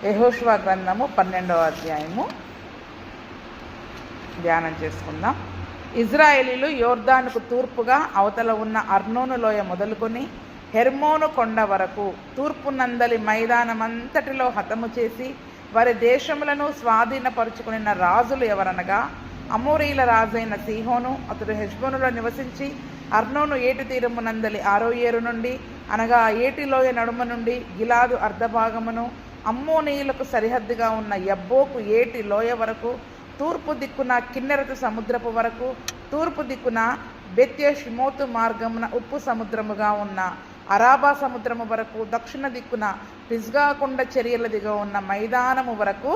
యెహోషువ గ్రంథము 12వ అధ్యాయము ధ్యానం చేసుకుందాం. ఇజ్రాయేలీలు యోర్దానుకు తూర్పుగా అవతల ఉన్న అర్నోను లోయ మొదలుకొని హెర్మోను కొండ వరకు తూర్పునందలి మైదానమంతటిలో హతము చేసి వారి దేశములను స్వాధీనపరుచుకున్న రాజులు ఎవరనగా అమోరీల రాజైన సీహోను. అతడు హెష్బోనులో నివసించి అర్నోను ఏటి తీరమునందలి ఆరోయేరు నుండి అనగా ఏటిలోయ నడుమ నుండి గిలాదు అర్ధభాగమును, అమ్మోనీయులకు సరిహద్దుగా ఉన్న యబ్బోకు ఏటి లోయ వరకు, తూర్పు దిక్కున కిన్నెరతు సముద్రపు వరకు, తూర్పు దిక్కున బెత్యెషిమోతు మార్గమున ఉప్పు సముద్రముగా ఉన్న అరాబా సముద్రము వరకు, దక్షిణ దిక్కున పిస్గా కొండ చర్యల దిగ ఉన్న మైదానము వరకు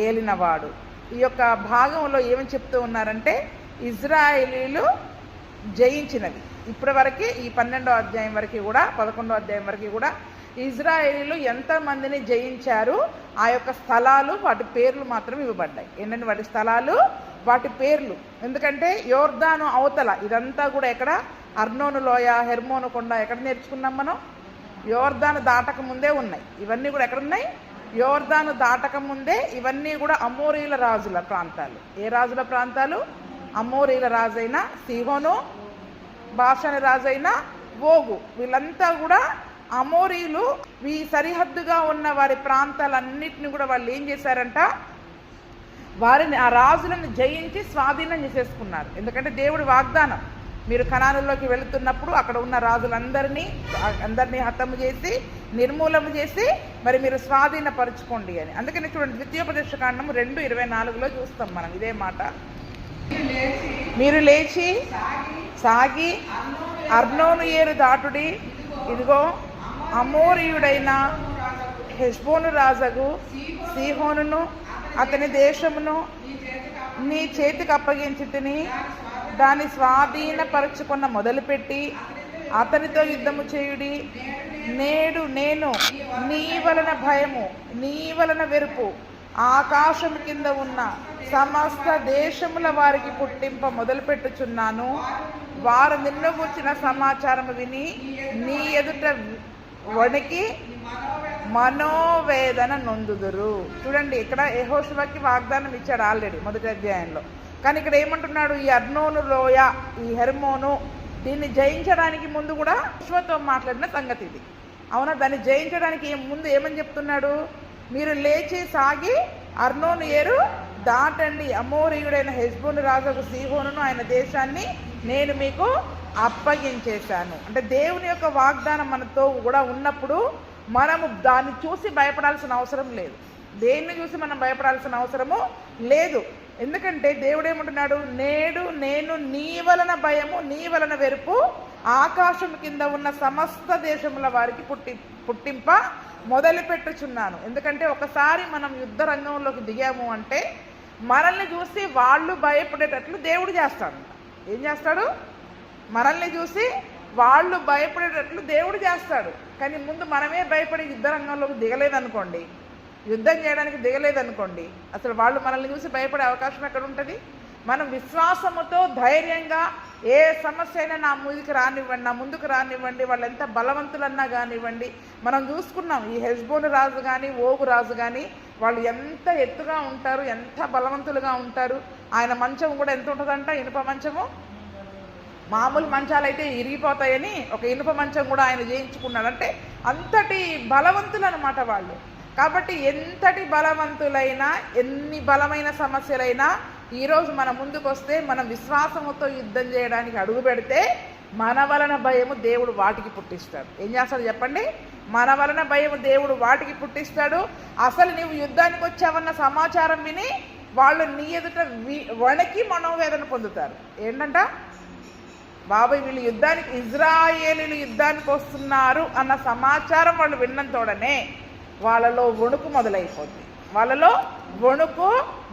ఏలినవాడు. ఈ యొక్క భాగంలో ఏమని చెప్తూ ఉన్నారంటే ఇజ్రాయేలీలు జయించినవి. ఇప్పటి వరకు ఈ 12వ అధ్యాయం వరకు కూడా 11వ అధ్యాయం వరకు కూడా ఇజ్రాయేలీలు ఎంతమందిని జయించారు, ఆ యొక్క స్థలాలు వాటి పేర్లు మాత్రం ఇవ్వబడ్డాయి. ఏంటంటే వాటి స్థలాలు వాటి పేర్లు. ఎందుకంటే యోర్దాను అవతల ఇదంతా కూడా ఎక్కడ అర్నోను లోయ, హెర్మోను కొండ ఎక్కడ నేర్చుకున్నాం మనం? యోర్దాను దాటక ముందే ఉన్నాయి. ఇవన్నీ కూడా ఎక్కడున్నాయి? యోర్దాను దాటక ముందే ఇవన్నీ కూడా అమోరీల రాజుల ప్రాంతాలు. ఏ రాజుల ప్రాంతాలు? అమోరీల రాజైన సీహోను, బాషాని రాజైన ఓగు. వీళ్ళంతా కూడా అమోరీలు. ఈ సరిహద్దుగా ఉన్న వారి ప్రాంతాలన్నింటినీ కూడా వాళ్ళు ఏం చేశారంట, వారిని ఆ రాజులను జయించి స్వాధీనం చేసేసుకున్నారు. ఎందుకంటే దేవుడి వాగ్దానం, మీరు కనానులోకి వెళుతున్నప్పుడు అక్కడ ఉన్న రాజులందరినీ హతము చేసి నిర్మూలన చేసి మరి మీరు స్వాధీనపరచుకోండి అని. అందుకని చూడండి, ద్వితీయోపదేశకాండము 2:24 చూస్తాం మనం ఇదే మాట. మీరు లేచి సాగి అర్నోను ఏరు దాటుడి, ఇదిగో అమోరీయుడైన హెష్బోను రాజగు సీహోనును అతని దేశమును నీ చేతికి అప్పగించి తిని దాన్ని స్వాధీనపరచుకున్న మొదలుపెట్టి అతనితో యుద్ధము చేయుడి. నేడు నేను నీ వలన భయము, నీ వలన వెరుపు ఆకాశం కింద ఉన్న సమస్త దేశముల వారికి పుట్టింప మొదలుపెట్టుచున్నాను. వారు నిన్ను గూర్చిన సమాచారము విని నీ ఎదుట వణికి మనోవేదన నొందుదురు. చూడండి, ఇక్కడ యెహోషువకి వాగ్దానం ఇచ్చాడు ఆల్రెడీ మొదటి అధ్యాయంలో. కానీ ఇక్కడ ఏమంటున్నాడు, ఈ అర్నోను లోయ, ఈ హెర్మోను, దీన్ని జయించడానికి ముందు కూడా యెహోషువతో మాట్లాడిన సంగతి ఇది. అవునా? దాన్ని జయించడానికి ముందు ఏమని చెప్తున్నాడు? మీరు లేచి సాగి అర్నోను ఏరు దాటండి, అమోరీయుడైన హెష్బోను రాజుకు సీహోనును ఆయన దేశాన్ని నేను మీకు అప్పగించేశాను. అంటే దేవుని యొక్క వాగ్దానం మనతో కూడా ఉన్నప్పుడు మనము దాన్ని చూసి భయపడాల్సిన అవసరం లేదు. దేన్ని చూసి మనం భయపడాల్సిన అవసరము లేదు. ఎందుకంటే దేవుడు ఏమంటున్నాడు, నేడు నేను నీ వలన భయము, నీ వలన వెరుపు ఆకాశం కింద ఉన్న సమస్త దేశముల వారికి పుట్టింప మొదలుపెట్టుచున్నాను. ఎందుకంటే ఒకసారి మనం యుద్ధ రంగంలోకి దిగాము అంటే మనల్ని చూసి వాళ్ళు భయపడేటట్లు దేవుడు చేస్తాడు. ఏం చేస్తాడు? మనల్ని చూసి వాళ్ళు భయపడేటట్లు దేవుడు చేస్తాడు. కానీ ముందు మనమే భయపడి యుద్ధ రంగంలోకి దిగలేదనుకోండి, యుద్ధం చేయడానికి దిగలేదనుకోండి, అసలు వాళ్ళు మనల్ని చూసి భయపడే అవకాశం ఎక్కడ ఉంటుంది? మనం విశ్వాసముతో ధైర్యంగా ఏ సమస్య అయినా నా ముందుకు రానివ్వండి, వాళ్ళు ఎంత బలవంతులన్నా కానివ్వండి. మనం చూసుకున్నాం, ఈ హెష్బోను రాజు కానీ ఓగు రాజు కానీ వాళ్ళు ఎంత ఎత్తుగా ఉంటారు, ఎంత బలవంతులుగా ఉంటారు. ఆయన మంచం కూడా ఎంత ఉంటుందంట, ఇనుప మంచము. మామూలు మంచాలు అయితే ఇరిగిపోతాయని ఒక ఇనుప మంచం కూడా ఆయన జయించుకున్నాడు. అంటే అంతటి బలవంతులు అన్నమాట వాళ్ళు. కాబట్టి ఎంతటి బలవంతులైనా, ఎన్ని బలమైన సమస్యలైనా ఈరోజు మన ముందుకు వస్తే మనం విశ్వాసముతో యుద్ధం చేయడానికి అడుగు పెడితే మన వలన భయము దేవుడు వాటికి పుట్టిస్తాడు. ఏం చేస్తాడు చెప్పండి? మన వలన భయము దేవుడు వాటికి పుట్టిస్తాడు. అసలు నీవు యుద్ధానికి వచ్చావన్న సమాచారం విని వాళ్ళు నీ ఎదుట వణికి మనోవేదన పొందుతారు. ఏంటంట, బాబాయ్ వీళ్ళు యుద్ధానికి, ఇజ్రాయేలీలు యుద్ధానికి వస్తున్నారు అన్న సమాచారం వాళ్ళు విన్నంతోడనే వాళ్ళలో వణుకు మొదలైపోతుంది. వాళ్ళలో వణుకు,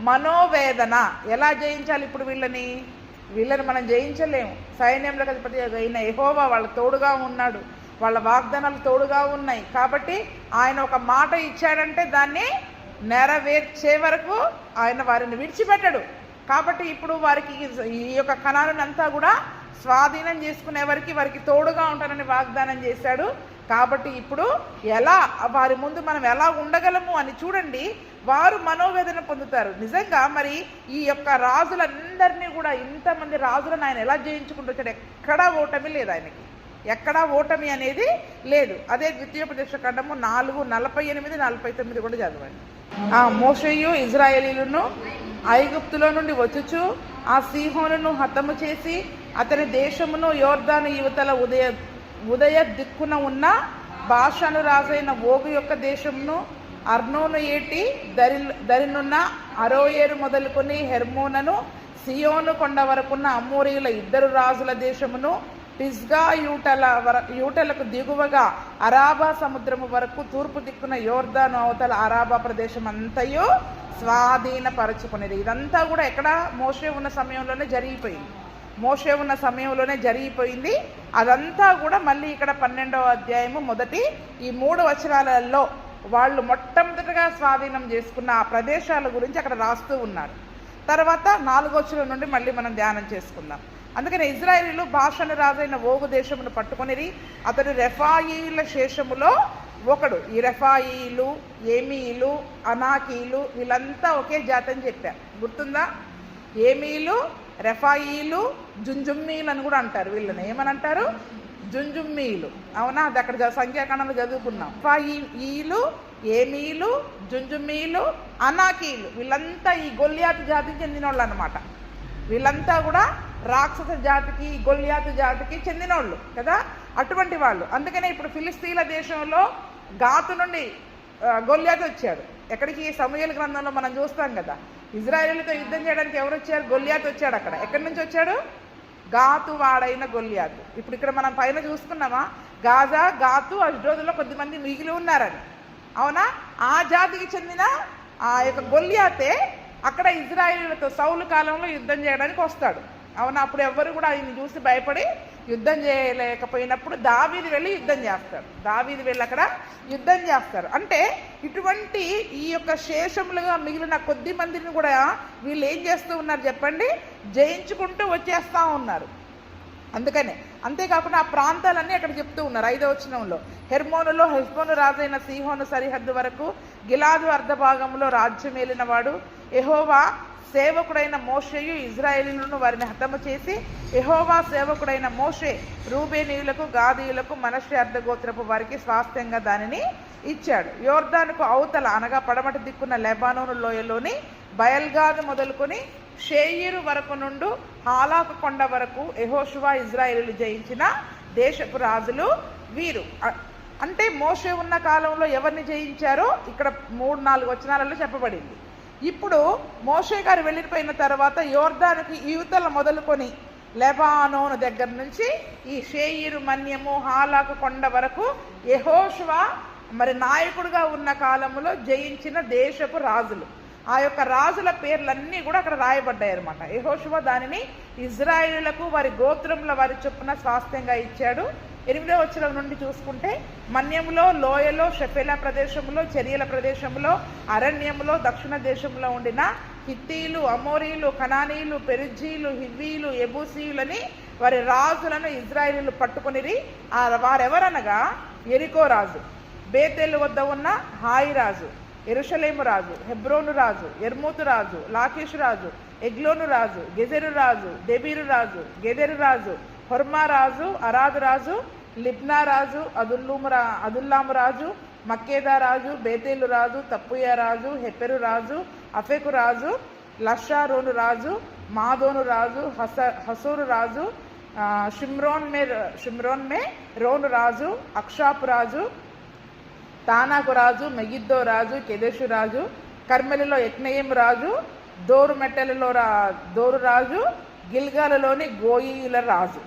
మనోవేదన. ఎలా జయించాలి ఇప్పుడు వీళ్ళని మనం జయించలేము. సైన్యంలోకి అధిపతి అయిన యెహోవా వాళ్ళ తోడుగా ఉన్నాడు, వాళ్ళ వాగ్దానాలు తోడుగా ఉన్నాయి. కాబట్టి ఆయన ఒక మాట ఇచ్చాడంటే దాన్ని నెరవేర్చే వరకు ఆయన వారిని విడిచిపెట్టడు. కాబట్టి ఇప్పుడు వారికి ఈ యొక్క కనానునంతా కూడా స్వాధీనం చేసుకునే వారికి తోడుగా ఉంటానని వాగ్దానం చేశాడు. కాబట్టి ఇప్పుడు ఎలా వారి ముందు మనం ఎలా ఉండగలము అని చూడండి, వారు మనోవేదన పొందుతారు. నిజంగా మరి ఈ యొక్క రాజులందరినీ కూడా, ఇంతమంది రాజులను ఆయన ఎలా జయించుకుంటూ వచ్చాడు? ఎక్కడా ఓటమి లేదు ఆయనకి, ఎక్కడా ఓటమి అనేది లేదు. అదే ద్వితీయోపదేశ ఖండము 4:48-49 కూడా చదవండి. మోషేయు ఇజ్రాయేలీలను ఐగుప్తులో నుండి వచ్చుచు ఆ సీహోనును హతము చేసి అతని దేశమును యోర్దాను యువతల ఉదయ దిక్కున ఉన్న బాషాను రాజైన ఓగు యొక్క దేశమును అర్నోను ఏటి దరినున్న అరోయేరు మొదలుకొని హెర్మోనను సియోను కొండ వరకున్న అమ్మోరీయుల 2 రాజుల దేశమును పిస్గా యూటలకు దిగువగా అరాబా సముద్రము వరకు తూర్పు దిక్కున యోర్దాను అవతల అరాబా ప్రదేశం అంతయు స్వాధీనపరచుకునేది. ఇదంతా కూడా ఎక్కడ? మోషే ఉన్న సమయంలోనే జరిగిపోయింది. అదంతా కూడా మళ్ళీ ఇక్కడ 12వ అధ్యాయము మొదటి ఈ 3 వచనాలలో వాళ్ళు మొట్టమొదటిగా స్వాధీనం చేసుకున్న ఆ ప్రదేశాల గురించి అక్కడ రాస్తూ ఉన్నారు. తర్వాత 4వ వచనం నుండి మళ్ళీ మనం ధ్యానం చేసుకుందాం. అందుకని ఇజ్రాయేలీలు బాషాను రాజైన ఓగు దేశమును పట్టుకొనిరి. అతడు రెఫాయీల శేషములో ఒకడు. ఈ రెఫాయీలు, ఏమీలు, అనాకీలు వీళ్ళంతా ఒకే జాతి అని చెప్పారు, గుర్తుందా? ఏమీలు, రెఫాయీలు, జుంజుమ్మీలు అని కూడా అంటారు. వీళ్ళని ఏమని అంటారు? జుంజుమ్మీలు. అవునా? అది అక్కడ సంఖ్యాకాండంలో చదువుకున్నాం. రెఫాయీలు, ఏమీలు, జుంజుమ్మీలు, అనాకీలు వీళ్ళంతా ఈ గొల్యాతు జాతికి చెందిన వాళ్ళు అనమాట. వీళ్ళంతా కూడా రాక్షస జాతికి, గొల్యాతు జాతికి చెందినోళ్ళు కదా, అటువంటి వాళ్ళు. అందుకనే ఇప్పుడు ఫిలిస్తీన్ల దేశంలో గాతు నుండి గొల్యాతు వచ్చాడు. ఎక్కడికి? సమూయేలు గ్రంథంలో మనం చూస్తాం కదా, ఇజ్రాయేలుతో యుద్ధం చేయడానికి ఎవరు వచ్చారు? గొల్యాతు వచ్చాడు. అక్కడ ఎక్కడి నుంచి వచ్చాడు? గాతు వాడైన గొల్యాతు. ఇప్పుడు ఇక్కడ మనం పైన చూసుకున్నామా, గాజా, గాతు, అష్డోదులో కొద్దిమంది మిగిలి ఉన్నారని. అవునా? ఆ జాతికి చెందిన ఆ యొక్క గొల్యాతే అక్కడ ఇజ్రాయేలులతో సౌలు కాలంలో యుద్ధం చేయడానికి వస్తాడు. అవునా? అప్పుడు ఎవ్వరు కూడా ఆయన్ని చూసి భయపడి యుద్ధం చేయలేకపోయినప్పుడు దావీదు వెళ్ళి యుద్ధం చేస్తారు. అంటే ఇటువంటి ఈ యొక్క శేషములుగా మిగిలిన కొద్ది మందిని కూడా వీళ్ళు ఏం చేస్తూ ఉన్నారు చెప్పండి? జయించుకుంటూ వచ్చేస్తూ ఉన్నారు. అందుకనే అంతేకాకుండా ఆ ప్రాంతాలన్నీ అక్కడ చెప్తూ ఉన్నారు. 5వ వచనంలో హెర్మోనులో హెష్బోను రాజైన సీహోను సరిహద్దు వరకు గిలాదు అర్ధభాగంలో రాజ్యమేలిన వాడు యెహోవా సేవకుడైన మోషేయు ఇజ్రాయేలీలను వారిని హతము చేసి, యెహోవా సేవకుడైన మోషే రూబేనీయులకు, గాదీయులకు, మనష్షే అర్ధగోత్రపు వారికి స్వాస్థ్యంగా దానిని ఇచ్చాడు. యోర్దానుకు అవతల అనగా పడమటి దిక్కున్న లెబానోను లోయలోని బయల్గాదు మొదలుకొని షేయిరు వరకు నుండి హాలాకు కొండ వరకు యెహోషువ ఇజ్రాయేలీలు జయించిన దేశపు రాజులు వీరు. అంటే మోషే ఉన్న కాలంలో ఎవరిని జయించారో ఇక్కడ 3-4 వచనాలలో చెప్పబడింది. ఇప్పుడు మోషే గారు వెళ్ళిపోయిన తర్వాత యోర్దానుకి యువతల మొదలుకొని లెబానోను దగ్గర నుంచి ఈ షేయిరు మన్యము, హాలాకు కొండ వరకు యెహోషువ మరి నాయకుడుగా ఉన్న కాలంలో జయించిన దేశపు రాజులు. ఆ యొక్క రాజుల పేర్లన్నీ కూడా అక్కడ రాయబడ్డాయి అనమాట. యెహోషువ దానిని ఇజ్రాయేలులకు వారి గోత్రముల వారి చొప్పున స్వాస్థ్యంగా ఇచ్చాడు. 8వ వచనం నుండి చూసుకుంటే మన్యములో, లోయలో, షెఫెలా ప్రదేశంలో, చరియల ప్రదేశంలో, అరణ్యములో, దక్షిణ దేశంలో ఉండిన హిత్తీలు, అమోరీలు, కనానీయులు, పెరిజ్జీలు, హివ్వీలు, యెబూసీయులని వారి రాజులను ఇజ్రాయేలీలు పట్టుకొనిరి. వారెవరనగా యెరికో రాజు, బేతేలు వద్ద ఉన్న హాయి రాజు, యెరూషలేము రాజు, హెబ్రోను రాజు, యర్మూతు రాజు, లాకీషు రాజు, ఎగ్లోను రాజు, గెజెరు రాజు, దెబీరు రాజు, గెదెరు రాజు, హొర్మా రాజు, అరాదు రాజు, లిబ్నా రాజు, అదుల్లాము రాజు, మక్కేదా రాజు, బేతేలు రాజు, తప్పుయ రాజు, హెపెరు రాజు, అఫెకు రాజు, లషారోను రాజు, మాదోను రాజు, హసూరు రాజు, షిమ్రోన్ మే రోను రాజు, అక్షాపు రాజు, తానాకు రాజు, మెగిద్దో రాజు, కెదెషు రాజు, కర్మెలిలో యెక్నెయిము రాజు, దోరు మెట్టెలలో దోరు రాజు, గిల్గాలలోని గోయిల రాజు,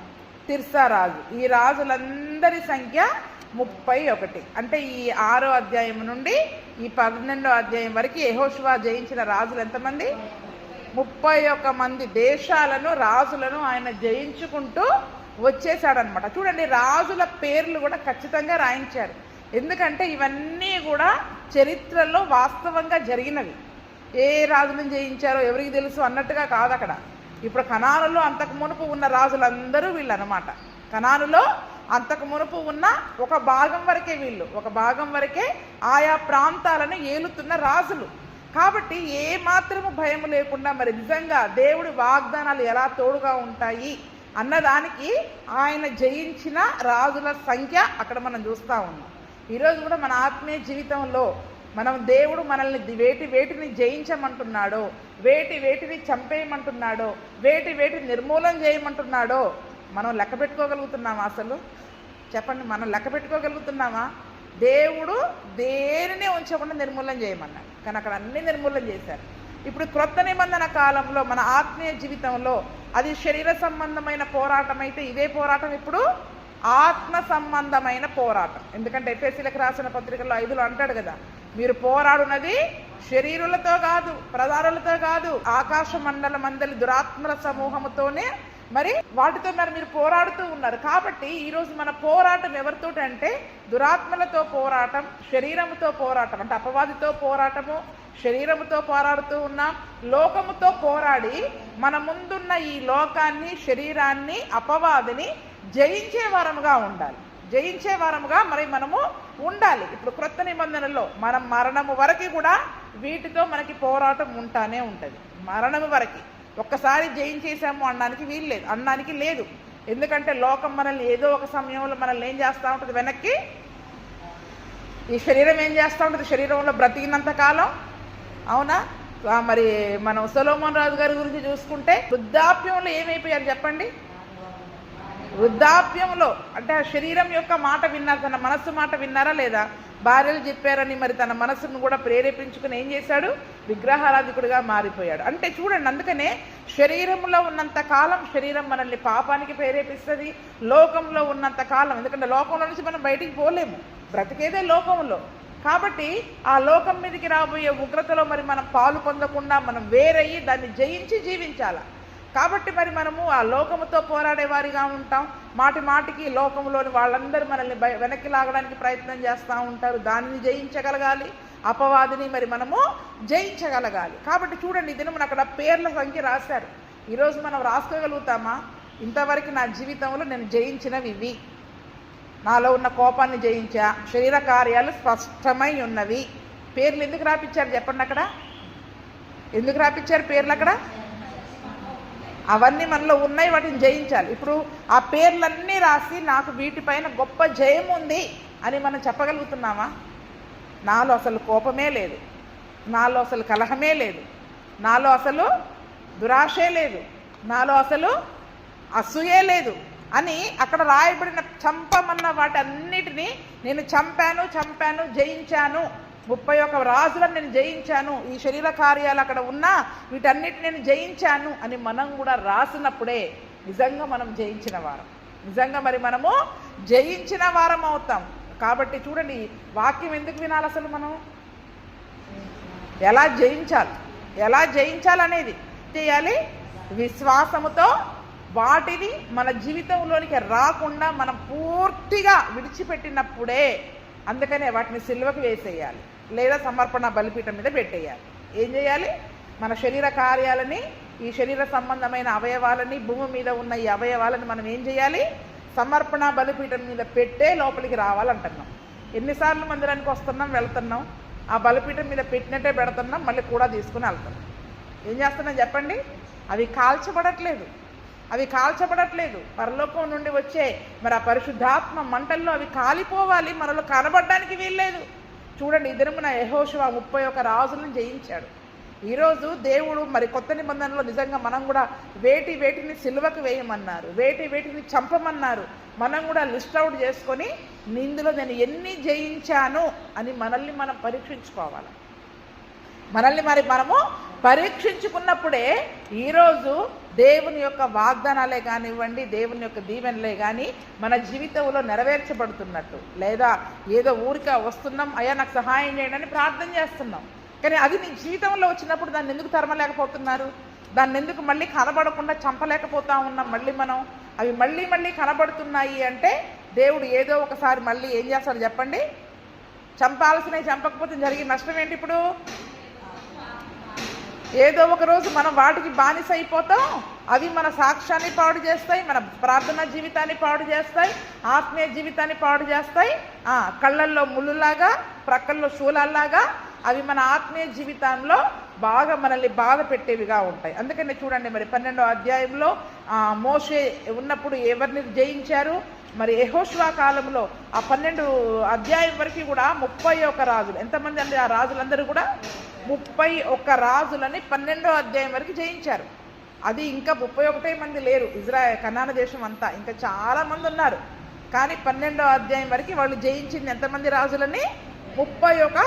తిర్సా రాజు. ఈ రాజులందరి సంఖ్య 31. అంటే ఈ 6వ అధ్యాయం నుండి ఈ 12వ అధ్యాయం వరకు యెహోషువ జయించిన రాజులు ఎంతమంది? 31 మంది దేశాలను, రాజులను ఆయన జయించుకుంటూ వచ్చేసాడనమాట. చూడండి, రాజుల పేర్లు కూడా ఖచ్చితంగా రాయించారు. ఎందుకంటే ఇవన్నీ కూడా చరిత్రలో వాస్తవంగా జరిగినవి. ఏ రాజులను జయించారో ఎవరికి తెలుసు అన్నట్టుగా కాదు అక్కడ. ఇప్పుడు కనానులో అంతకు మునుపు ఉన్న రాజులందరూ వీళ్ళనమాట. కనానులో అంతకు మునుపు ఉన్న ఒక భాగం వరకే వీళ్ళు, ఒక భాగం వరకే ఆయా ప్రాంతాలను ఏలుతున్న రాజులు. కాబట్టి ఏ మాత్రము భయం లేకుండా మరి నిజంగా దేవుడి వాగ్దానాలు ఎలా తోడుగా ఉంటాయి అన్నదానికి ఆయన జయించిన రాజుల సంఖ్య అక్కడ మనం చూస్తూ ఉన్నాం. ఈరోజు కూడా మన ఆత్మీయ జీవితంలో మనం దేవుడు మనల్ని వేటిని జయించమంటున్నాడో, వేటిని చంపేయమంటున్నాడో, వేటిని నిర్మూలన చేయమంటున్నాడో మనం లెక్క పెట్టుకోగలుగుతున్నామా? అసలు చెప్పండి, మనం లెక్క పెట్టుకోగలుగుతున్నామా? దేవుడు దేనిని ఉంచకుండా నిర్మూలన చేయమన్నాడు, కానీ అక్కడ అన్ని నిర్మూలన చేశారు. ఇప్పుడు క్రొత్త నిబంధన కాలంలో మన ఆత్మీయ జీవితంలో అది శరీర సంబంధమైన పోరాటం అయితే, ఇదే పోరాటం ఇప్పుడు ఆత్మ సంబంధమైన పోరాటం. ఎందుకంటే ఎఫెసీలకు రాసిన పత్రికల్లో 5లో అంటాడు కదా, మీరు పోరాడునది శరీరులతో కాదు, ప్రధానులతో కాదు, ఆకాశ మండల మందలి దురాత్మల సమూహముతోనే మరి వాటితో మీరు పోరాడుతూ ఉన్నారు. కాబట్టి ఈరోజు మన పోరాటం ఎవరితో అంటే దురాత్మలతో పోరాటం, శరీరముతో పోరాటం, అంటే అపవాదితో పోరాటము, శరీరముతో పోరాడుతూ ఉన్నాం, లోకముతో పోరాడి మన ముందున్న ఈ లోకాన్ని, శరీరాన్ని, అపవాదిని జయించే వారముగా ఉండాలి, జయించే వారముగా మరి మనము ఉండాలి. ఇప్పుడు క్రొత్త నిబంధనలో మనం మరణము వరకు కూడా వీటితో మనకి పోరాటం ఉంటానే ఉంటుంది. మరణము వరకు ఒక్కసారి జయించేసాము అనడానికి లేదు. ఎందుకంటే లోకం మనల్ని ఏదో ఒక సమయంలో మనల్ని ఏం చేస్తూ ఉంటుంది, వెనక్కి ఈ శరీరం ఏం చేస్తూ ఉంటుంది, శరీరంలో బ్రతికినంత కాలం. అవునా? మరి మనం సొలొమోన్ రాజు గారి గురించి చూసుకుంటే వృద్ధాప్యంలో ఏమైపోయారు చెప్పండి? వృద్ధాప్యంలో అంటే ఆ శరీరం యొక్క మాట విన్నారు, తన మనస్సు మాట విన్నారా లేదా? భార్యలు చెప్పారని మరి తన మనస్సును కూడా ప్రేరేపించుకుని ఏం చేశాడు? విగ్రహారాధికుడిగా మారిపోయాడు. అంటే చూడండి, అందుకనే శరీరంలో ఉన్నంత కాలం శరీరం మనల్ని పాపానికి ప్రేరేపిస్తుంది, లోకంలో ఉన్నంత కాలం, ఎందుకంటే లోకంలో నుంచి మనం బయటికి పోలేము, బ్రతికేదే లోకంలో. కాబట్టి ఆ లోకం మీదకి రాబోయే ఉగ్రతలో మరి మనం పాలు పొందకుండా మనం వేరయ్యి దాన్ని జయించి జీవించాలి. కాబట్టి మరి మనము ఆ లోకముతో పోరాడేవారిగా ఉంటాం. మాటికి లోకంలోని వాళ్ళందరూ మనల్ని వెనక్కి లాగడానికి ప్రయత్నం చేస్తూ ఉంటారు. దానిని జయించగలగాలి, అపవాదిని మరి మనము జయించగలగాలి. కాబట్టి చూడండి, ఇది మనం అక్కడ పేర్ల సంఖ్య రాశారు. ఈరోజు మనం రాసుకోగలుగుతామా? ఇంతవరకు నా జీవితంలో నేను జయించినవి ఇవి, నాలో ఉన్న కోపాన్ని జయించా, శరీర కార్యాలు స్పష్టమై ఉన్నవి. పేర్లు ఎందుకు రాపించారు చెప్పండి? అక్కడ ఎందుకు రాపించారు పేర్లు? అక్కడ అవన్నీ మనలో ఉన్నాయి, వాటిని జయించాలి. ఇప్పుడు ఆ పేర్లన్నీ రాసి నాకు వీటిపైన గొప్ప జయం ఉంది అని మనం చెప్పగలుగుతున్నామా? నాలో అసలు కోపమే లేదు, నాలో అసలు కలహమే లేదు, నాలో అసలు దురాశే లేదు, నాలో అసలు అసూయే లేదు అని అక్కడ రాయబడిన చంపమన్న వాటి అన్నిటినీ నేను చంపాను, జయించాను, 31 రాజులను నేను జయించాను, ఈ శరీర కార్యాలు అక్కడ ఉన్నా వీటన్నిటిని నేను జయించాను అని మనం కూడా రాసినప్పుడే నిజంగా మనం జయించిన వారం, నిజంగా మరి మనము జయించిన వారం అవుతాం. కాబట్టి చూడండి, వాక్యం ఎందుకు వినాలి అసలు? మనం ఎలా జయించాలనేది చేయాలి. విశ్వాసముతో వాటిని మన జీవితంలోనికి రాకుండా మనం పూర్తిగా విడిచిపెట్టినప్పుడే, అందుకనే వాటిని సిలువకు వేసేయాలి లేదా సమర్పణ బలిపీఠం మీద పెట్టేయాలి. ఏం చేయాలి? మన శరీర కార్యాలని, ఈ శరీర సంబంధమైన అవయవాలని, భూమి మీద ఉన్న ఈ అవయవాలని మనం ఏం చేయాలి? సమర్పణ బలిపీఠం మీద పెట్టే లోపలికి రావాలంటున్నాం. ఎన్నిసార్లు మందిరానికి వస్తున్నాం, వెళ్తున్నాం, ఆ బలిపీఠం మీద పెట్టినట్టే పెడుతున్నాం, మళ్ళీ కూడా తీసుకుని వెళ్తున్నాం. ఏం చేస్తున్నాం చెప్పండి? అవి కాల్చబడట్లేదు. పరలోకం నుండి వచ్చే మరి ఆ పరిశుద్ధాత్మ మంటల్లో అవి కాలిపోవాలి, మనలో కనబడడానికి వీల్లేదు. చూడండి, ఈ దినమున యెహోషువ 31 రాజులను జయించాడు. ఈరోజు దేవుడు మరి కొత్త నిబంధనలో నిజంగా మనం కూడా వేటిని సిలువకు వేయమన్నారు, వేటిని చంపమన్నారు, మనం కూడా లిస్ట్ అవుట్ చేసుకొని ఇందులో నేను ఎన్ని జయించాను అని మనల్ని మనం పరీక్షించుకోవాలి. మనల్ని మరి మనము పరీక్షించుకున్నప్పుడే ఈరోజు దేవుని యొక్క వాగ్దానాలే కానివ్వండి, దేవుని యొక్క దీవెనలే కానీ మన జీవితంలో నెరవేర్చబడుతున్నట్టు. లేదా ఏదో ఊరికే వస్తున్నాం, అయ్యా నాకు సహాయం చేయండి అని ప్రార్థన చేస్తున్నాం, కానీ అది నీ జీవితంలో వచ్చినప్పుడు దాన్ని ఎందుకు తరమలేకపోతున్నారు? దాన్ని ఎందుకు మళ్ళీ కనబడకుండా చంపలేకపోతా ఉన్నాం? మళ్ళీ మనం అవి మళ్ళీ కనబడుతున్నాయి అంటే దేవుడు ఏదో ఒకసారి మళ్ళీ ఏం చేస్తాడు చెప్పండి? చంపాల్సినవి చంపకపోతే జరిగే నష్టం ఏంటి? ఇప్పుడు ఏదో ఒక రోజు మనం వాటికి బానిస అయిపోతాం, అవి మన సాక్ష్యాన్ని పాడు చేస్తాయి, మన ప్రార్థనా జీవితాన్ని పాడు చేస్తాయి, ఆత్మీయ జీవితాన్ని పాడు చేస్తాయి. కళ్ళల్లో ముళ్ళులాగా, ప్రక్కల్లో శూలాల్లాగా అవి మన ఆత్మీయ జీవితంలో బాగా మనల్ని బాధ పెట్టేవిగా ఉంటాయి. అందుకని చూడండి, మరి 12వ అధ్యాయంలో మోషే ఉన్నప్పుడు ఎవరిని జయించారు? మరి యెహోషువ కాలంలో ఆ 12 అధ్యాయం వరకు కూడా 31 రాజులు. ఎంతమంది అండి ఆ రాజులందరూ కూడా? 31 రాజులని 12వ అధ్యాయం వరకు జయించారు. అది ఇంకా 31 మంది లేరు కనాను దేశం అంతా, ఇంకా చాలా మంది ఉన్నారు. కానీ 12వ అధ్యాయం వరకు వాళ్ళు జయించింది ఎంతమంది రాజులని? 31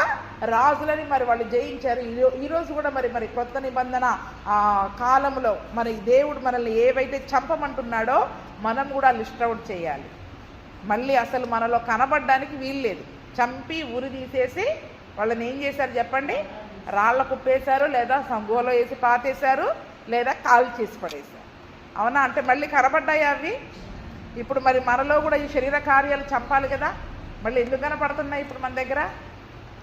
రాజులని మరి వాళ్ళు జయించారు. ఈరోజు కూడా మరి కొత్త నిబంధన కాలంలో మరి దేవుడు మనల్ని ఏవైతే చంపమంటున్నాడో మనం కూడా లిస్ట్ అవుట్ చేయాలి. మళ్ళీ అసలు మనలో కనబడడానికి వీల్లేదు. చంపి ఉరి తీసేసి వాళ్ళని ఏం చేశారు చెప్పండి? రాళ్ళ కుప్పేశారు, లేదా సంగోలో వేసి పాతేశారు, లేదా కాలు చేసి పడేశారు. అవునా? అంటే మళ్ళీ కనబడ్డాయి అవి. ఇప్పుడు మరి మనలో కూడా ఈ శరీర కార్యాలు చంపాలి కదా, మళ్ళీ ఎందుకు కనపడుతున్నాయి ఇప్పుడు మన దగ్గర?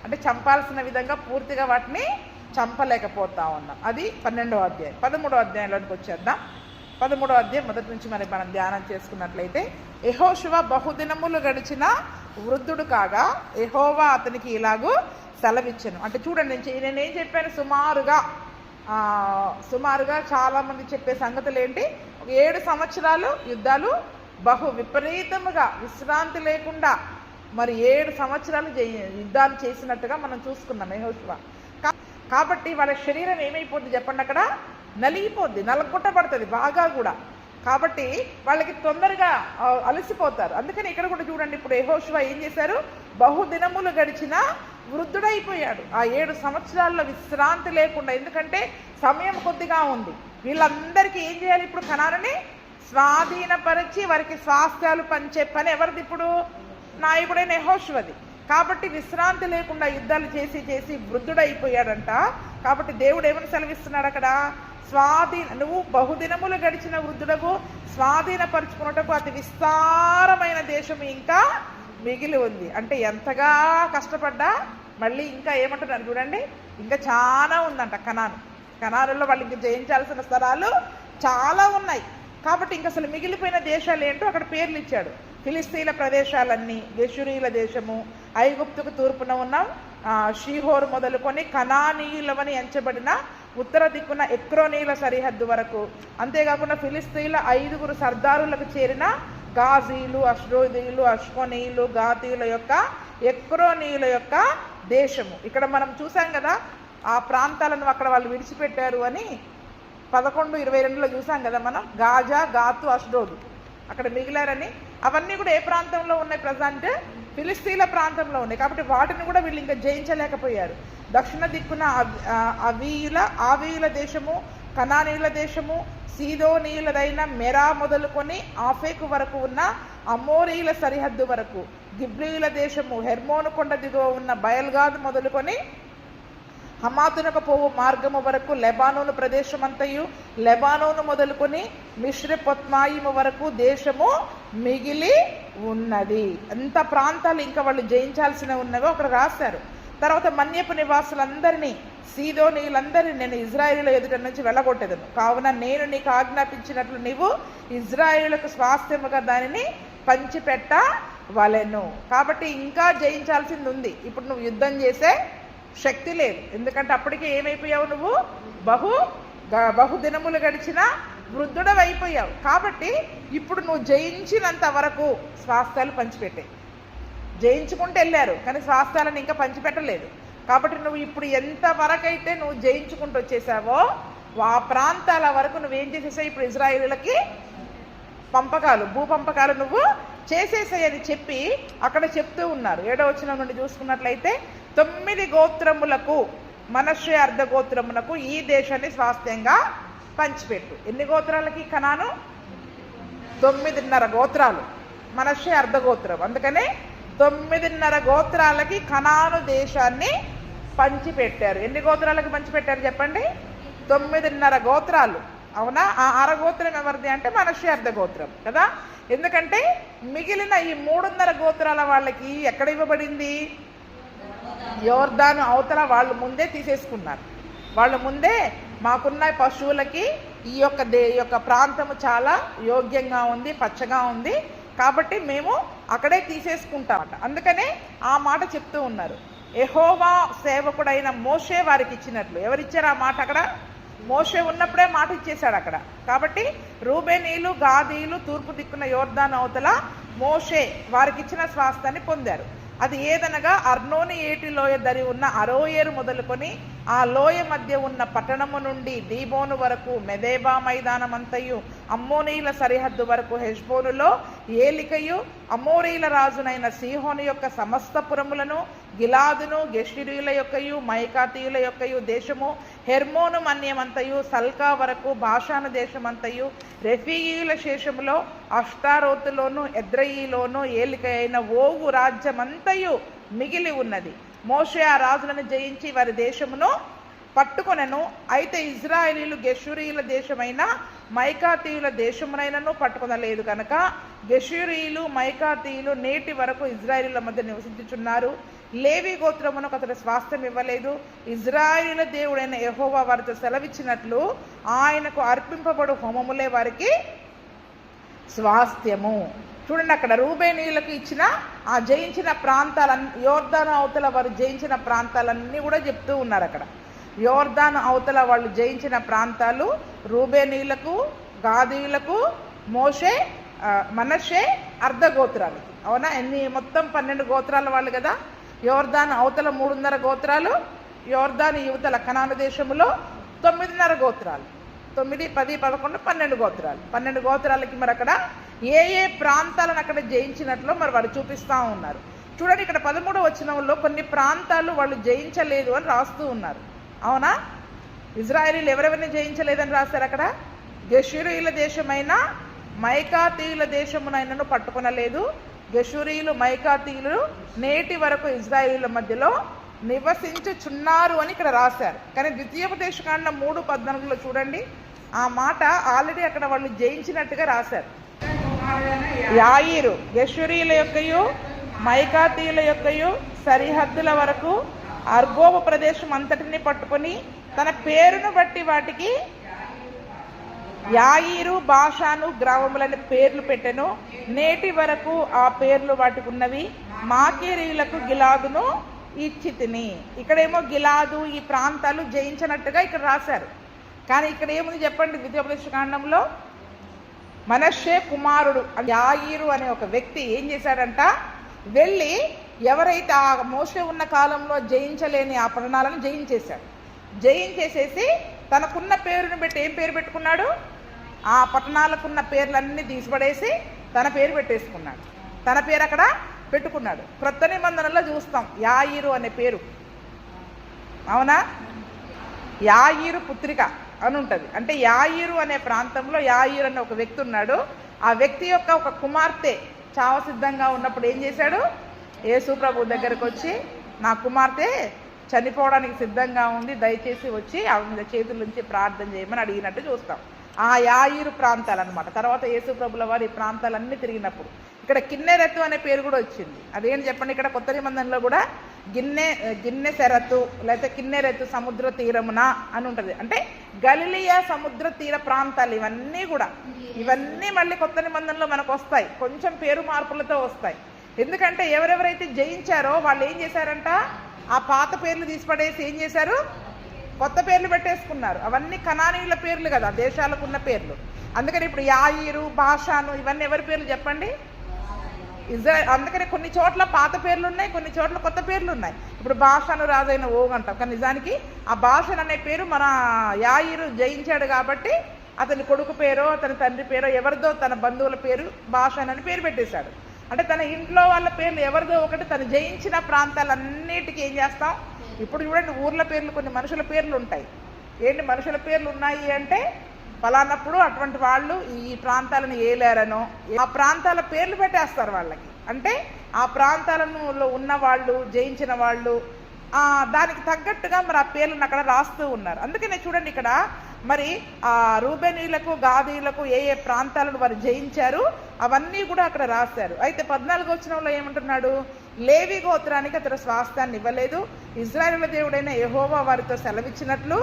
అంటే చంపాల్సిన విధంగా పూర్తిగా వాటిని చంపలేకపోతా ఉన్నాం. అది 12వ అధ్యాయం. 13వ అధ్యాయంలోకి వచ్చేద్దాం. 13వ అధ్యాయం మొదటి నుంచి మరి మనం ధ్యానం చేసుకున్నట్లయితే, యెహోషువ బహుదినములు గడిచిన వృద్ధుడు కాగా యెహోవా అతనికి ఇలాగూ సెలవిచ్చెను. అంటే చూడండి, నేనేం చెప్పాను? సుమారుగా చాలామంది చెప్పే సంగతులు ఏంటి? 7 సంవత్సరాలు యుద్ధాలు బహు విపరీతముగా విశ్రాంతి లేకుండా మరి 7 సంవత్సరాలు యుద్ధాలు చేసినట్టుగా మనం చూసుకున్నాం యెహోషువ. కాబట్టి వాళ్ళ శరీరం ఏమైపోద్ది చెప్పండి? అక్కడ నలిగిపోద్ది, నలగొట్టబడుతుంది బాగా కూడా. కాబట్టి వాళ్ళకి తొందరగా అలసిపోతారు. అందుకని ఇక్కడ కూడా చూడండి, ఇప్పుడు యెహోషువ ఏం చేశారు? బహుదినములు గడిచిన వృద్ధుడైపోయాడు. ఆ 7 సంవత్సరాల్లో విశ్రాంతి లేకుండా. ఎందుకంటే సమయం కొద్దిగా ఉంది. వీళ్ళందరికీ ఏం చేయాలి? ఇప్పుడు కనానుని స్వాధీనపరిచి వారికి స్వాస్థ్యాలు పంచే పని ఎవరిది? ఇప్పుడు నాయకుడైన యెహోషువది. కాబట్టి విశ్రాంతి లేకుండా యుద్ధాలు చేసి వృద్ధుడైపోయాడంట. కాబట్టి దేవుడు ఏమని సెలవిస్తున్నాడు అక్కడ? నువ్వు బహుదినములు గడిచిన వృద్ధుడకు స్వాధీనపరుచుకున్నటకు అతి విస్తారమైన దేశం ఇంకా మిగిలి ఉంది. అంటే ఎంతగా కష్టపడ్డా మళ్ళీ ఇంకా ఏమంటున్నారు చూడండి, ఇంకా చాలా ఉందంట కనానులో వాళ్ళు ఇంకా జయించాల్సిన స్థలాలు చాలా ఉన్నాయి. కాబట్టి ఇంక అసలు మిగిలిపోయిన దేశాలు ఏంటో అక్కడ పేర్లు ఇచ్చాడు. ఫిలిస్తీన్ల ప్రదేశాలన్నీ, గెషురీల దేశము, ఐగుప్తుకు తూర్పున ఉన్న షీహోరు మొదలుకొని కనానీయులవని ఎంచబడిన ఉత్తర దిక్కున ఎక్రోనీల సరిహద్దు వరకు, అంతేకాకుండా ఫిలిస్తీన్ల 5 సర్దారులకు చేరిన గాజీలు, అష్డోదీయులు, అష్కోనీయులు, గాతీయుల యొక్క ఎక్రోనీయుల యొక్క దేశము. ఇక్కడ మనం చూసాం కదా ఆ ప్రాంతాలను అక్కడ వాళ్ళు విడిచిపెట్టారు అని 11:22లో చూసాం కదా మనం. గాజా, గాతు, అష్డోదు అక్కడ మిగిలారని. అవన్నీ కూడా ఏ ప్రాంతంలో ఉన్నాయి? ప్రజెంట్ ఫిలిస్తీన్ల ప్రాంతంలో ఉన్నాయి. కాబట్టి వాటిని కూడా వీళ్ళు ఇంకా జయించలేకపోయారు. దక్షిణ దిక్కున ఆవీయుల దేశము, కనానీయుల దేశము, సీదోనీయులదైన మెరా మొదలుకొని ఆఫేకు వరకు ఉన్న అమోరీయుల సరిహద్దు వరకు, గిబ్లీయుల దేశము, హెర్మోను కొండ దిగువ ఉన్న బయల్గాద్ మొదలుకొని హమాతునకు పోవు మార్గము వరకు, లెబానోను ప్రదేశమంతయు, లెబానోను మొదలుకొని మిశ్రపొత్మాయిము వరకు దేశము మిగిలి ఉన్నది. అంత ప్రాంతాలు ఇంకా వాళ్ళు జయించాల్సిన ఉన్నవో అక్కడ రాశారు. తర్వాత మన్యపు నివాసులందరినీ, సీదోనీయులందరినీ నేను ఇజ్రాయేలుల ఎదుట నుంచి వెళ్ళగొట్టేదను. కావున నేను నీకు ఆజ్ఞాపించినట్లు నీవు ఇజ్రాయేలులకు స్వాస్థ్యముగా దానిని పంచిపెట్టవలెను. కాబట్టి ఇంకా జయించాల్సింది ఉంది. ఇప్పుడు నువ్వు యుద్ధం చేసే శక్తి లేదు. ఎందుకంటే అప్పటికే ఏమైపోయావు? నువ్వు బహుదినములు గడిచిన వృద్ధుడవి అయిపోయావు. కాబట్టి ఇప్పుడు నువ్వు జయించినంత వరకు స్వాస్థ్యాలు పంచిపెట్టే. జయించుకుంటూ వెళ్ళారు కానీ స్వాస్థ్యాలను ఇంకా పంచిపెట్టలేదు. కాబట్టి నువ్వు ఇప్పుడు ఎంతవరకైతే నువ్వు జయించుకుంటూ వచ్చేసావో ఆ ప్రాంతాల వరకు నువ్వేం చేసేసావు? ఇప్పుడు ఇజ్రాయేలులకి భూపంపకాలు నువ్వు చేసేసాయని చెప్పి అక్కడ చెప్తూ ఉన్నారు. 7వ వచనం నుండి చూసుకున్నట్లయితే, 9 గోత్రములకు మనష్షే అర్ధగోత్రమునకు ఈ దేశాన్ని స్వాస్థ్యంగా పంచిపెట్టు. ఎన్ని గోత్రాలకి కనాను? 9.5 గోత్రాలు. మనష్షే అర్ధగోత్రం. అందుకనే 9.5 గోత్రాలకి కనాను దేశాన్ని పంచిపెట్టారు. ఎన్ని గోత్రాలకి పంచిపెట్టారు చెప్పండి? 9.5 గోత్రాలు. అవునా? ఆ అరగోత్రం ఎవరిది అంటే మనష్షే అర్ధగోత్రం కదా. ఎందుకంటే మిగిలిన ఈ 3.5 గోత్రాల వాళ్ళకి ఎక్కడ ఇవ్వబడింది? యోర్దాను అవతల వాళ్ళు ముందే తీసేసుకున్నారు. వాళ్ళు ముందే మాకున్న పశువులకి ఈ యొక్క ప్రాంతము చాలా యోగ్యంగా ఉంది, పచ్చగా ఉంది, కాబట్టి మేము అక్కడే తీసేసుకుంటామట. అందుకనే ఆ మాట చెప్తూ ఉన్నారు. యెహోవా సేవకుడైన మోషే వారికి ఇచ్చినట్లు. ఎవరిచ్చారు ఆ మాట? అక్కడ మోషే ఉన్నప్పుడే మాట ఇచ్చేశాడు అక్కడ. కాబట్టి రూబేనీలు, గాదీలు తూర్పు దిక్కున యోర్దాను అవతల మోషే వారికి ఇచ్చిన స్వాస్థాన్ని పొందారు. అది ఏదనగా అర్నోని ఏటి లోయ దరి ఉన్న అరోయేరు మొదలుకొని ఆ లోయ మధ్య ఉన్న పట్టణము నుండి దీబోను వరకు, మెదేబా మైదానమంతయు, అమ్మోనీల సరిహద్దు వరకు, హెష్బోనులో ఏలికయు అమోరీల రాజునైన సీహోను యొక్క సమస్త పురములను, గిలాదును, గెషురీల యొక్కయు, మైకాతీయుల యొక్కయు దేశము, హెర్మోను మన్యమంతయు, సల్కా వరకు, భాషాను దేశమంతయు, రెఫీయుల శేషములో, అష్టారోతులోను, ఎద్రయిలోను ఏలిక అయిన ఓగు రాజ్యమంతయు మిగిలి ఉన్నది. మోషే ఆ రాజులను జయించి వారి దేశమును పట్టుకొనెను. అయితే ఇజ్రాయేలీలు గెషూరీల దేశమైన మైకాతీయుల దేశమునైనను పట్టుకొనలేదు కనుక గెషూరీలు, మైకాతీయులు నేటి వరకు ఇజ్రాయేలీల మధ్య నివసించుచున్నారు. లేవి గోత్రమునకు అతడు స్వాస్థ్యం ఇవ్వలేదు. ఇజ్రాయేలీల దేవుడైన యెహోవా వారితో సెలవిచ్చినట్లు ఆయనకు అర్పింపబడు హోమములే వారికి స్వాస్థ్యము. చూడండి, అక్కడ రూబేనీయులకు ఇచ్చిన ఆ జయించిన ప్రాంతాలన్నీ, యోర్దాను అవతల వారు జయించిన ప్రాంతాలన్నీ కూడా చెప్తూ ఉన్నారు అక్కడ. యోర్దాను అవతల వాళ్ళు జయించిన ప్రాంతాలు రూబేనీయులకు, గాదీయులకు, మోషే, మనషే అర్ధగోత్రాలు. అవునా? మొత్తం 12 గోత్రాల వాళ్ళు కదా. యోర్దాను అవతల 3.5 గోత్రాలు, యోర్దాను యువతల కనాను దేశములో 9.5 గోత్రాలు. 9, 10, 11, 12 గోత్రాలు. 12 గోత్రాలకి మరి అక్కడ ఏ ప్రాంతాలను అక్కడ జయించినట్లు మరి వారు చూపిస్తూ ఉన్నారు. చూడండి, ఇక్కడ 13వ వచనంలో కొన్ని ప్రాంతాలు వాళ్ళు జయించలేదు అని రాస్తూ ఉన్నారు. అవునా? ఇజ్రాయేలీలు ఎవరెవరిని జయించలేదని రాశారు అక్కడ. గెషూరీల దేశమైన మైకాతీయుల దేశమునైనను పట్టుకొనలేదు. గెషూరీలు, మైకాతీయులు నేటి వరకు ఇజ్రాయేలీల మధ్యలో నివసించుచున్నారు అని ఇక్కడ రాశారు. కానీ ద్వితీయోపదేశకాండం 3:14లో చూడండి, ఆ మాట ఆల్రెడీ అక్కడ వాళ్ళు జయించినట్టుగా రాశారు. యాయీరు గెషూరీల యొక్కయు మైకాతీయుల యొక్కయు సరిహద్దుల వరకు అర్గోబు ప్రదేశం అంతటిని పట్టుకొని తన పేరును బట్టి వాటికి యాయీరు, బాషాను గ్రామములని పేర్లు పెట్టెను. నేటి వరకు ఆ పేర్లు వాటికి ఉన్నవి. మాకేరీయులకు గిలాదును ఇచ్చి తిని. ఇక్కడేమో గిలాదు ఈ ప్రాంతాలు జయించినట్టుగా ఇక్కడ రాశారు. కానీ ఇక్కడ ఏముంది చెప్పండి? ద్వితీయోపదేశకాండంలో మనష్షే కుమారుడు యాయీరు అనే ఒక వ్యక్తి ఏం చేశాడంట, వెళ్ళి ఎవరైతే ఆ మోషే ఉన్న కాలంలో జయించలేని ఆ పట్టణాలను జయించేశాడు. జయించేసేసి తనకున్న పేరుని బట్టి ఏం పేరు పెట్టుకున్నాడు? ఆ పట్టణాలకున్న పేర్లన్నీ తీసిపడేసి తన పేరు పెట్టేసుకున్నాడు. తన పేరు అక్కడ పెట్టుకున్నాడు. క్రొత్త నిబంధనలో చూస్తాం యాయీరు అనే పేరు. అవునా? యాయీరు పుత్రిక అని ఉంటుంది. అంటే యాయీరు అనే ప్రాంతంలో యాయీరు అనే ఒక వ్యక్తి ఉన్నాడు. ఆ వ్యక్తి యొక్క ఒక కుమార్తె చావ సిద్ధంగా ఉన్నప్పుడు ఏం చేశాడు? యేసు ప్రభు దగ్గరకు వచ్చి, నా కుమార్తె చనిపోవడానికి సిద్ధంగా ఉంది, దయచేసి వచ్చి ఆమె మీద చేతుల నుంచి ప్రార్థన చేయమని అడిగినట్టు చూస్తాం. ఆ యాయీరు ప్రాంతాలు అనమాట. తర్వాత యేసు ప్రభుల వారు ఈ ప్రాంతాలన్నీ తిరిగినప్పుడు ఇక్కడ కిన్నెరెతు అనే పేరు కూడా వచ్చింది. అదేంటి చెప్పండి? ఇక్కడ కొత్త నిబంధనలో కూడా గిన్నెసెరతు లేకపోతే కిన్నెరెతు సముద్ర తీరమున అని ఉంటుంది. అంటే గలిలియా సముద్ర తీర ప్రాంతాలు ఇవన్నీ మళ్ళీ కొత్త నిబంధనలో మనకు వస్తాయి. కొంచెం పేరు మార్పులతో వస్తాయి. ఎందుకంటే ఎవరెవరైతే జయించారో వాళ్ళు ఏం చేశారంట, ఆ పాత పేర్లు తీసిపడేసి ఏం చేశారు? కొత్త పేర్లు పెట్టేసుకున్నారు. అవన్నీ కనానీయుల పేర్లు కదా, దేశాలకు ఉన్న పేర్లు. అందుకని ఇప్పుడు యాయీరు, బాషాను ఇవన్నీ ఎవరి పేర్లు చెప్పండి? అందుకని కొన్ని చోట్ల పాత పేర్లు ఉన్నాయి, కొన్ని చోట్ల కొత్త పేర్లు ఉన్నాయి. ఇప్పుడు బాషాను రాజైన ఓగ్ అంటాం, కానీ నిజానికి ఆ బాషన్ అనే పేరు మన యాయీరు జయించాడు కాబట్టి అతని కొడుకు పేరో అతని తండ్రి పేరో ఎవరిదో తన బంధువుల పేరు బాషన్ అని పేరు పెట్టేశాడు. అంటే తన ఇంట్లో వాళ్ళ పేర్లు ఎవరిదో ఒకటి తను జయించిన ప్రాంతాలన్నిటికీ ఏం చేస్తాం? ఇప్పుడు చూడండి, ఊర్ల పేర్లు కొన్ని మనుషుల పేర్లు ఉంటాయి. ఏంటి మనుషుల పేర్లు ఉన్నాయి అంటే ఫలానప్పుడు అటువంటి వాళ్ళు ఈ ప్రాంతాలను ఏలేరనో ఆ ప్రాంతాల పేర్లు పెట్టేస్తారు వాళ్ళకి. అంటే ఆ ప్రాంతాలలో ఉన్న వాళ్ళు, జయించిన వాళ్ళు దానికి తగ్గట్టుగా మరి ఆ పేర్లను అక్కడ రాస్తూ ఉన్నారు. అందుకనే చూడండి ఇక్కడ మరి ఆ రూబేనీయులకు గాదీయులకు ఏ ఏ ప్రాంతాలను వారు జయించారు అవన్నీ కూడా అక్కడ రాశారు. అయితే 14వ వచనంలో ఏమంటున్నాడు? లేవి గోత్రానికి అతడు స్వాస్థ్యాన్ని ఇవ్వలేదు. ఇశ్రాయేలు దేవుడైన యెహోవా వారితో సెలవిచ్చినట్లు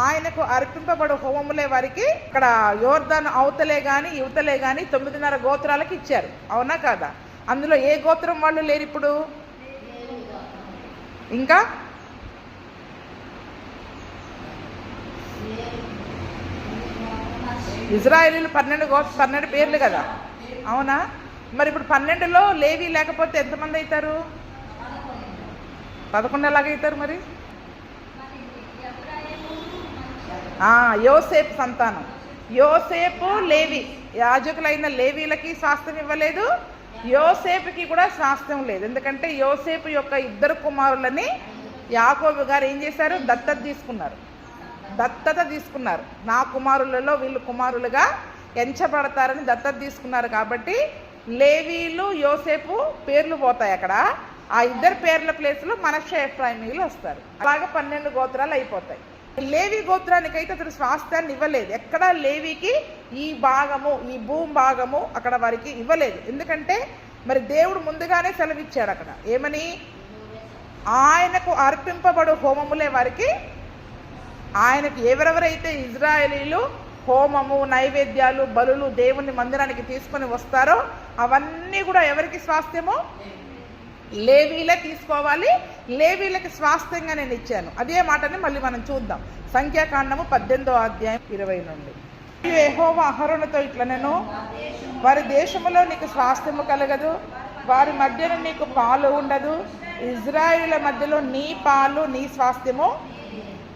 ఆయనకు అర్పింపబడు హోమములే వారికి ఇక్కడ యోర్దాను అవతలే గాని యువతలే గాని 9.5 గోత్రాలకు ఇచ్చారు. అవునా కాదా? అందులో ఏ గోత్రం వాళ్ళు లేరు ఇప్పుడు? ఇంకా ఇజ్రాయేలీలు 12 పేర్లు కదా, అవునా? మరి ఇప్పుడు 12లో లేవి లేకపోతే ఎంతమంది అవుతారు? 11 ఎలాగైతారు మరి? యోసేపు సంతానం. యోసేపు లేవి, యాజకులైన లేవీలకి స్వాస్థ్యం ఇవ్వలేదు, యోసేపుకి కూడా స్వాస్థ్యం లేదు. ఎందుకంటే యోసేపు యొక్క 2 కుమారులని యాకోబు గారు ఏం చేశారు? దత్తత తీసుకున్నారు. నా కుమారులలో వీళ్ళు కుమారులుగా ఎంచబడతారని దత్తత తీసుకున్నారు. కాబట్టి లేవీలు యోసేపు పేర్లు పోతాయి అక్కడ. ఆ 2 పేర్ల ప్లేస్లో మనష్షే ఎఫ్రాయిమీయులు వస్తారు. అలాగే 12 గోత్రాలు అయిపోతాయి. లేవి గోత్రానికి అయితే అతడు స్వాస్థ్యాన్ని ఇవ్వలేదు. ఎక్కడా లేవికి ఈ భాగము, ఈ భూమి భాగము అక్కడ వారికి ఇవ్వలేదు. ఎందుకంటే మరి దేవుడు ముందుగానే సెలవిచ్చాడు అక్కడ. ఏమని? ఆయనకు అర్పింపబడు హోమములే వారికి. ఆయనకు ఎవరెవరైతే ఇజ్రాయేలీలు హోమము, నైవేద్యాలు, బలులు దేవుని మందిరానికి తీసుకొని వస్తారో అవన్నీ కూడా ఎవరికి స్వాస్థ్యమో? లేవీలే తీసుకోవాలి. లేవీలకి స్వాస్థ్యంగా నేను ఇచ్చాను. అదే మాటని మళ్ళీ మనం చూద్దాం. సంఖ్యాకాండము 18వ అధ్యాయం 20 నుండి. యెహోవా అహరోనుతో ఇట్లా, నేను వారి దేశములో నీకు స్వాస్థ్యము కలగదు, వారి మధ్యన నీకు పాలు ఉండదు, ఇజ్రాయేలుల మధ్యలో నీ పాలు నీ స్వాస్థ్యము.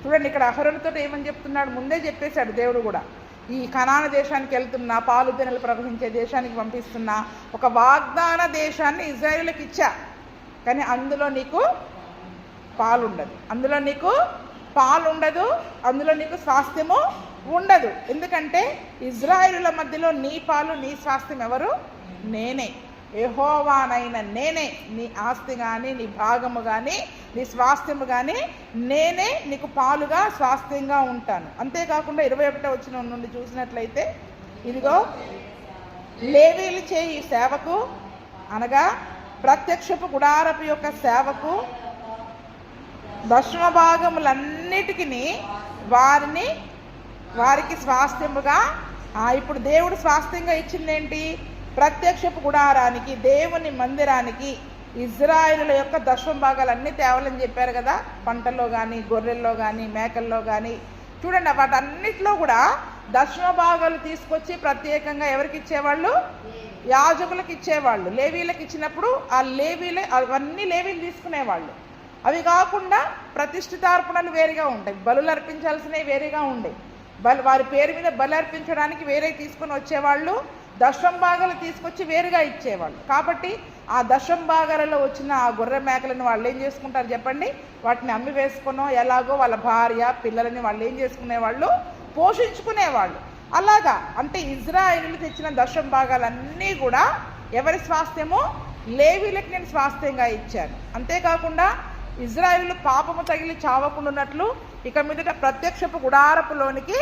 చూడండి ఇక్కడ అహరోనుతో ఏమని చెప్తున్నాడు? ముందే చెప్పేశాడు దేవుడు కూడా. ఈ కనాను దేశానికి వెళ్తున్నా, పాలు తేనెలు ప్రవహించే దేశానికి పంపిస్తున్నా, ఒక వాగ్దాన దేశాన్ని ఇజ్రాయేలుకి ఇచ్చా, కానీ అందులో నీకు పాలుండదు, అందులో నీకు స్వాస్థ్యము ఉండదు. ఎందుకంటే ఇజ్రాయేలుల మధ్యలో నీ పాలు నీ స్వాస్థ్యం ఎవరు? నేనే, యెహోవానైన నేనే. నీ ఆస్తి కానీ, నీ భాగము కానీ, నీ స్వాస్థ్యము కానీ నేనే నీకు పాలుగా స్వాస్థ్యంగా ఉంటాను. అంతేకాకుండా 21వ వచనం నుండి చూసినట్లయితే, ఇదిగో లేవీలు చేయి సేవకు, అనగా ప్రత్యక్షపు గుడారపు యొక్క సేవకు దశమ భాగములన్నిటికీ వారికి స్వాస్థ్యముగా. ఇప్పుడు దేవుడు స్వాస్థ్యంగా ఇచ్చిందేంటి? ప్రత్యక్షపు గుడారానికి, దేవుని మందిరానికి ఇజ్రాయేలుల యొక్క దశమ భాగాలన్నీ తేవాలని చెప్పారు కదా. పంటల్లో కానీ, గొర్రెల్లో కానీ, మేకల్లో కానీ చూడండి, వాటన్నిటిలో కూడా దశమ భాగాలు తీసుకొచ్చి ప్రత్యేకంగా ఎవరికి ఇచ్చేవాళ్ళు? యాజకులకు ఇచ్చేవాళ్ళు. లేవీలకు ఇచ్చినప్పుడు ఆ అవన్నీ లేవీలు తీసుకునేవాళ్ళు. అవి కాకుండా ప్రతిష్ఠితార్పణలు వేరుగా ఉంటాయి, బలులు అర్పించాల్సినవి వేరేగా ఉండేవి. వారి పేరు మీద బలి అర్పించడానికి వేరే తీసుకొని వచ్చేవాళ్ళు, దశమ భాగాలు తీసుకొచ్చి వేరుగా ఇచ్చేవాళ్ళు. కాబట్టి ఆ దశమ భాగాలలో వచ్చిన ఆ గొర్రె మేకలను వాళ్ళు ఏం చేసుకుంటారు చెప్పండి? వాటిని అమ్మి వేసుకునో ఎలాగో వాళ్ళ భార్య పిల్లలని వాళ్ళు ఏం చేసుకునేవాళ్ళు? పోషించుకునేవాళ్ళు. అలాగా అంటే ఇజ్రాయేలీలు తెచ్చిన దశమ భాగాలన్నీ కూడా ఎవరి స్వాస్థ్యమో? లేవీలకు నేను స్వాస్థ్యంగా ఇచ్చాను. అంతేకాకుండా ఇజ్రాయేలీలు పాపము తగిలి చావకుండాన్నట్లు ఇక మీదట ప్రత్యక్షపు గుడారపులోనికి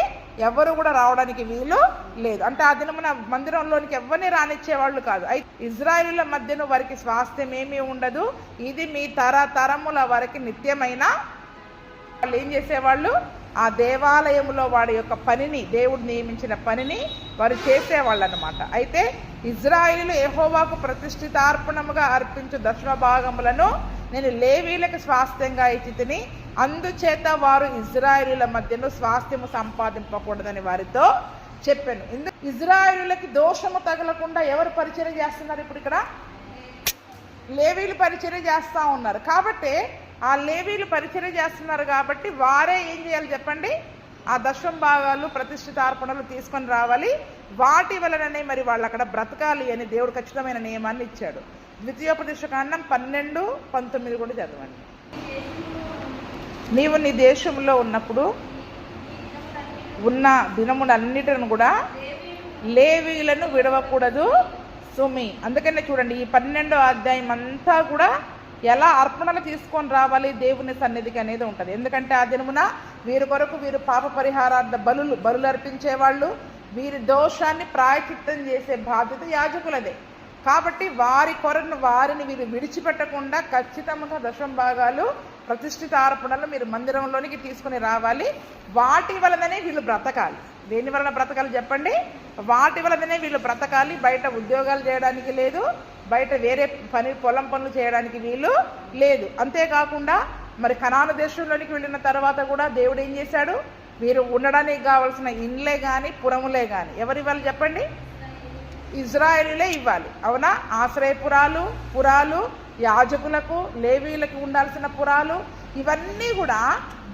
ఎవరు కూడా రావడానికి వీలు లేదు. అంటే ఆ దినమున మందిరంలోనికి ఎవరిని రానిచ్చేవాళ్ళు కాదు. అయితే ఇజ్రాయేలీల మధ్యన వారికి స్వాస్థ్యం ఏమీ ఉండదు. ఇది మీ తరముల వారికి నిత్యమైన. వాళ్ళు ఏం చేసేవాళ్ళు? ఆ దేవాలయంలో వాడి యొక్క పనిని, దేవుడు నియమించిన పనిని వారు చేసేవాళ్ళు అన్నమాట. అయితే ఇజ్రాయేలీలు యెహోవాకు ప్రతిష్ఠితార్పణముగా అర్పించు దశమ భాగములను నేను లేవీలకు స్వాస్థ్యంగా ఇచ్చి తిని, అందుచేత వారు ఇజ్రాయేలీల మధ్యలో స్వాస్థ్యము సంపాదింపకూడదని వారితో చెప్పాను. ఇజ్రాయేలీలకి దోషము తగలకుండా ఎవరు పరిచర్య చేస్తున్నారు? ఇప్పుడు ఇక్కడ లేవీలు పరిచర్య చేస్తూ ఉన్నారు. కాబట్టి ఆ లేవీలు పరిచర్య చేస్తున్నారు కాబట్టి వారే ఏం చేయాలి చెప్పండి? ఆ దశమ భాగాలు, ప్రతిష్ఠితార్పణలు తీసుకొని రావాలి. వాటి వలననే మరి వాళ్ళు అక్కడ బ్రతకాలి అని దేవుడు ఖచ్చితమైన నియమాన్ని ఇచ్చాడు. ద్వితీయోపదేశకాండం 12:19 కూడా చదవండి. నీవు నీ దేశంలో ఉన్నప్పుడు ఉన్న దినములన్నిటిని కూడా లేవీలను విడవకూడదు సుమి. అందుకనే చూడండి, ఈ 12వ అధ్యాయం అంతా కూడా ఎలా అర్పణలు తీసుకొని రావాలి దేవుని సన్నిధికి అనేది ఉంటుంది. ఎందుకంటే ఆ దినమున వీరి కొరకు వీరు పాప పరిహారార్థ బలులు అర్పించేవాళ్ళు, వీరి దోషాన్ని ప్రాయచిత్తం చేసే బాధ్యత యాజకులదే. కాబట్టి వారిని వీరు విడిచిపెట్టకుండా ఖచ్చితంగా దశంభాగాలు ప్రతిష్ఠిత అర్పణలు మీరు మందిరంలోనికి తీసుకుని రావాలి. వాటి వలననే వీళ్ళు బ్రతకాలి. దేని వలన బ్రతకాలి చెప్పండి? వాటి వలననే వీళ్ళు బ్రతకాలి. బయట ఉద్యోగాలు చేయడానికి లేదు, బయట వేరే పొలం పనులు చేయడానికి వీలు లేదు. అంతేకాకుండా మరి కనాను దేశంలోనికి వెళ్ళిన తర్వాత కూడా దేవుడు ఏం చేశాడు? వీరు ఉండడానికి కావాల్సిన ఇండ్లే కానీ పురములే కానీ ఎవరు ఇవ్వాలి చెప్పండి? ఇజ్రాయేలీలే ఇవ్వాలి. అవునా? పురాలు యాజకులకు, లేవీలకు ఉండాల్సిన పురాలు ఇవన్నీ కూడా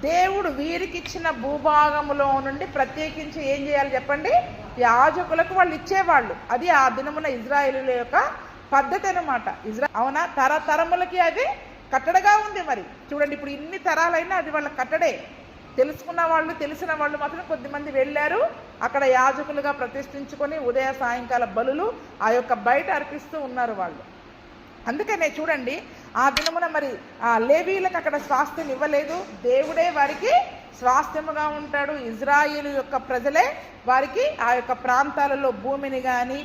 దేవుడు వీరికి ఇచ్చిన భూభాగములో నుండి ప్రత్యేకించి ఏం చేయాలి చెప్పండి? యాజకులకు వాళ్ళు ఇచ్చేవాళ్ళు. అది ఆ దినమున ఇజ్రాయేలీల యొక్క పద్ధతి అనమాట. అవునా? తరములకి అది కట్టడగా ఉంది. మరి చూడండి, ఇప్పుడు ఇన్ని తరాలైనా అది వాళ్ళ కట్టడే. తెలుసుకున్న వాళ్ళు, తెలిసిన వాళ్ళు మాత్రం కొద్దిమంది వెళ్ళారు, అక్కడ యాజకులుగా ప్రతిష్ఠించుకొని ఉదయ సాయంకాల బలులు ఆ యొక్క బయట అర్పిస్తూ ఉన్నారు వాళ్ళు. అందుకనే చూడండి, ఆ దినమున మరి ఆ లేవీలకు అక్కడ స్వాస్థ్యం ఇవ్వలేదు, దేవుడే వారికి స్వాస్థ్యముగా ఉంటాడు. ఇజ్రాయేలు యొక్క ప్రజలే వారికి ఆ యొక్క ప్రాంతాలలో భూమిని కానీ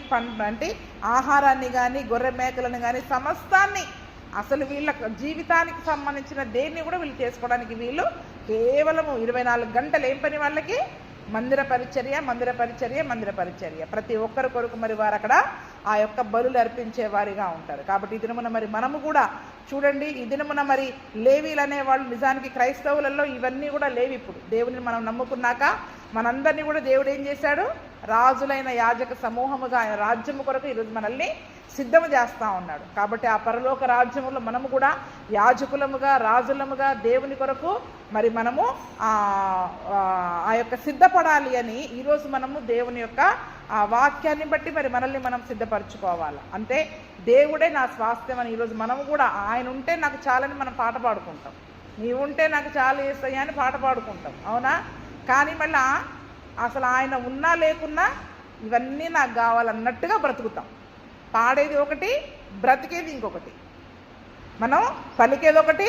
అంటే ఆహారాన్ని కానీ గొర్రె మేకలను కానీ సమస్తాన్ని, అసలు వీళ్ళ జీవితానికి సంబంధించిన దేన్ని కూడా వీళ్ళు చేసుకోవడానికి వీళ్ళు కేవలము 24 గంటలు ఏం పని వాళ్ళకి? మందిర పరిచర్య. ప్రతి ఒక్కరి కొరకు మరి వారు అక్కడ ఆ యొక్క బలులు అర్పించే వారిగా ఉంటారు. కాబట్టి ఈ దినమున మరి మనము కూడా చూడండి, ఈ దినమున మరి లేవీలు అనేవాళ్ళు నిజానికి క్రైస్తవులలో ఇవన్నీ కూడా లేవు. ఇప్పుడు దేవుని మనం నమ్ముకున్నాక మనందరినీ కూడా దేవుడు ఏం చేశాడు? రాజులైన యాజక సమూహముగా ఆయన రాజ్యము కొరకు ఈరోజు మనల్ని సిద్ధము చేస్తూ ఉన్నాడు. కాబట్టి ఆ పరలోక రాజ్యములో మనము కూడా యాజకులముగా, రాజులముగా దేవుని కొరకు మరి మనము ఆ యొక్క సిద్ధపడాలి అని ఈరోజు మనము దేవుని యొక్క ఆ వాక్యాన్ని బట్టి మరి మనల్ని మనం సిద్ధపరచుకోవాలి. అంటే దేవుడే నా స్వాస్థ్యం అని ఈరోజు మనము కూడా, ఆయన ఉంటే నాకు చాలని మనం పాట పాడుకుంటాం, నీవుంటే నాకు చాలు యేసయ్యా అని పాట పాడుకుంటాం. అవునా? కానీ మళ్ళా అసలు ఆయన ఉన్నా లేకున్నా ఇవన్నీ నాకు కావాలన్నట్టుగా బ్రతుకుతాం. పాడేది ఒకటి, బ్రతికేది ఇంకొకటి. మనం పలికేది ఒకటి,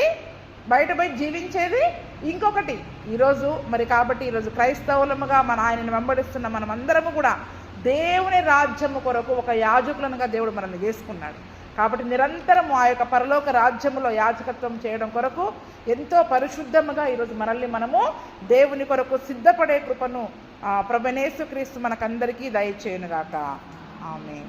బయట జీవించేది ఇంకొకటి. ఈరోజు మరి కాబట్టి ఈరోజు క్రైస్తవులముగా మన ఆయనను వెంబడిస్తున్న మనమందరము కూడా దేవుని రాజ్యము కొరకు ఒక యాజకులనుగా దేవుడు మనల్ని చేసుకున్నాడు. కాబట్టి నిరంతరము ఆ యొక్క పరలోక రాజ్యములో యాజకత్వం చేయడం కొరకు ఎంతో పరిశుద్ధముగా ఈరోజు మనల్ని మనము దేవుని కొరకు సిద్ధపడే కృపను ప్రభువైన యేసుక్రీస్తు మనకందరికీ దయచేయునుగాక. ఆమేన్.